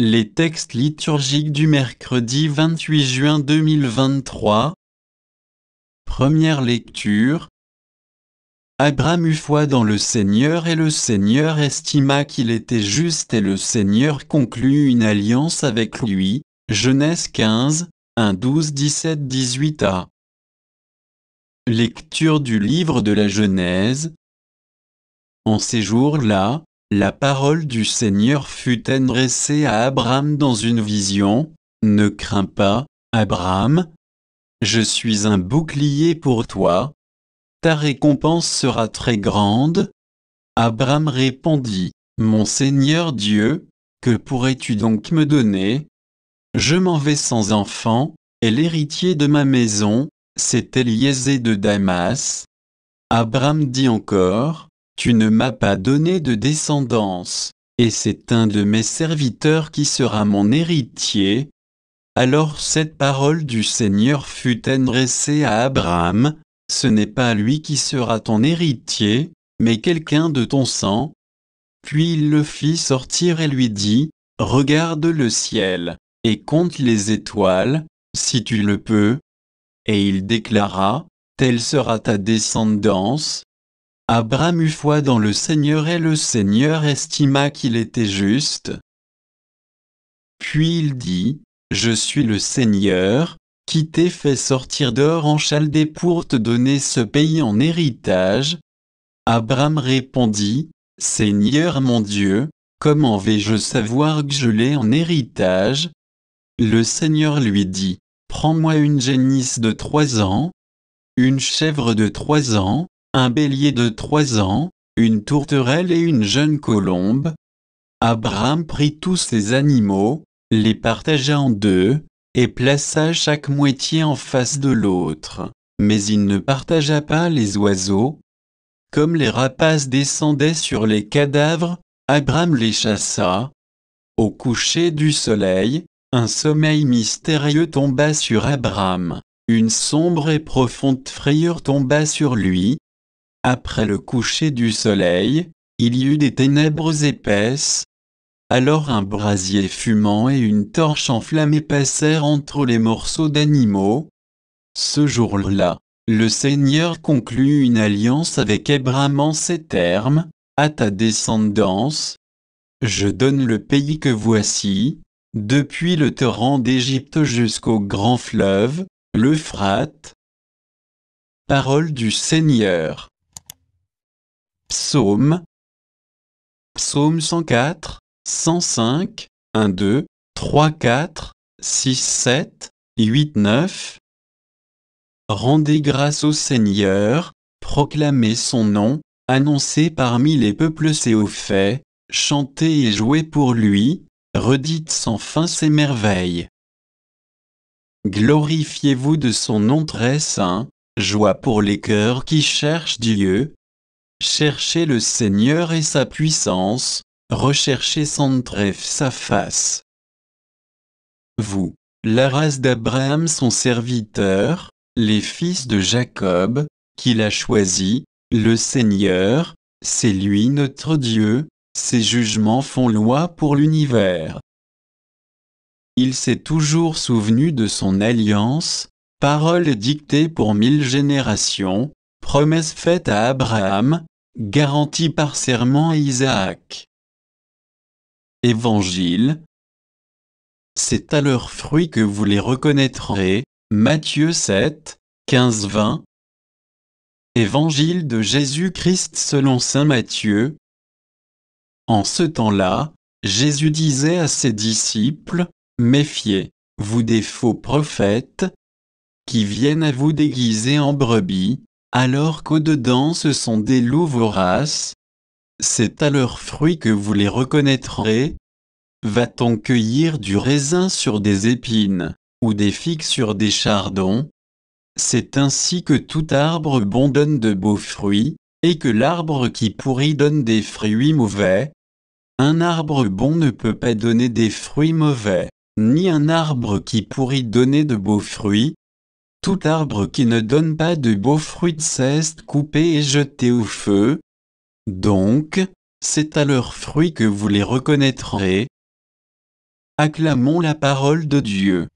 Les textes liturgiques du mercredi 28 juin 2023. Première lecture. Abraham eut foi dans le Seigneur et le Seigneur estima qu'il était juste et le Seigneur conclut une alliance avec lui. Genèse 15, 1, 12, 17, 18a. Lecture du livre de la Genèse. En ces jours-là, la parole du Seigneur fut adressée à Abraham dans une vision. Ne crains pas, Abraham. Je suis un bouclier pour toi. Ta récompense sera très grande. Abraham répondit, Mon Seigneur Dieu, que pourrais-tu donc me donner? Je m'en vais sans enfant, et l'héritier de ma maison, c'est Éliézer de Damas. Abraham dit encore, Tu ne m'as pas donné de descendance, et c'est un de mes serviteurs qui sera mon héritier. Alors cette parole du Seigneur fut adressée à Abraham, ce n'est pas lui qui sera ton héritier, mais quelqu'un de ton sang. Puis il le fit sortir et lui dit, Regarde le ciel, et compte les étoiles, si tu le peux. Et il déclara, Telle sera ta descendance. Abraham eut foi dans le Seigneur et le Seigneur estima qu'il était juste. Puis il dit, Je suis le Seigneur, qui t'ai fait sortir d'Ur en Chaldée pour te donner ce pays en héritage. Abraham répondit, Seigneur mon Dieu, comment vais-je savoir que je l'ai en héritage? Le Seigneur lui dit, Prends-moi une génisse de 3 ans, une chèvre de 3 ans, un bélier de 3 ans, une tourterelle et une jeune colombe. Abraham prit tous ces animaux, les partagea en deux, et plaça chaque moitié en face de l'autre. Mais il ne partagea pas les oiseaux. Comme les rapaces descendaient sur les cadavres, Abraham les chassa. Au coucher du soleil, un sommeil mystérieux tomba sur Abraham. Une sombre et profonde frayeur tomba sur lui. Après le coucher du soleil, il y eut des ténèbres épaisses. Alors un brasier fumant et une torche enflammée passèrent entre les morceaux d'animaux. Ce jour-là, le Seigneur conclut une alliance avec Abraham en ces termes, à ta descendance. Je donne le pays que voici, depuis le torrent d'Égypte jusqu'au grand fleuve, l'Euphrate. Parole du Seigneur. Psaume. Psaume 104, 105, 1, 2, 3, 4, 6, 7, 8, 9. Rendez grâce au Seigneur, proclamez son nom, annoncez parmi les peuples ses hauts faits, chantez et jouez pour lui, redites sans fin ses merveilles. Glorifiez-vous de son nom très saint, joie pour les cœurs qui cherchent Dieu. Cherchez le Seigneur et sa puissance, recherchez sans trêve sa face. Vous, la race d'Abraham son serviteur, les fils de Jacob, qu'il a choisi, le Seigneur, c'est lui notre Dieu, ses jugements font loi pour l'univers. Il s'est toujours souvenu de son alliance, parole dictée pour 1000 générations, promesse faite à Abraham, garantie par serment à Isaac. Évangile. C'est à leurs fruits que vous les reconnaîtrez. Matthieu 7, 15-20. Évangile de Jésus-Christ selon saint Matthieu. En ce temps-là, Jésus disait à ses disciples, Méfiez-vous des faux prophètes, qui viennent à vous déguiser en brebis, alors qu'au-dedans ce sont des loups voraces. C'est à leurs fruits que vous les reconnaîtrez. Va-t-on cueillir du raisin sur des épines, ou des figues sur des chardons? C'est ainsi que tout arbre bon donne de beaux fruits, et que l'arbre qui pourrit donne des fruits mauvais. Un arbre bon ne peut pas donner des fruits mauvais, ni un arbre qui pourrit donner de beaux fruits. Tout arbre qui ne donne pas de beaux fruits cesse coupé et jeté au feu. Donc, c'est à leurs fruits que vous les reconnaîtrez. Acclamons la parole de Dieu.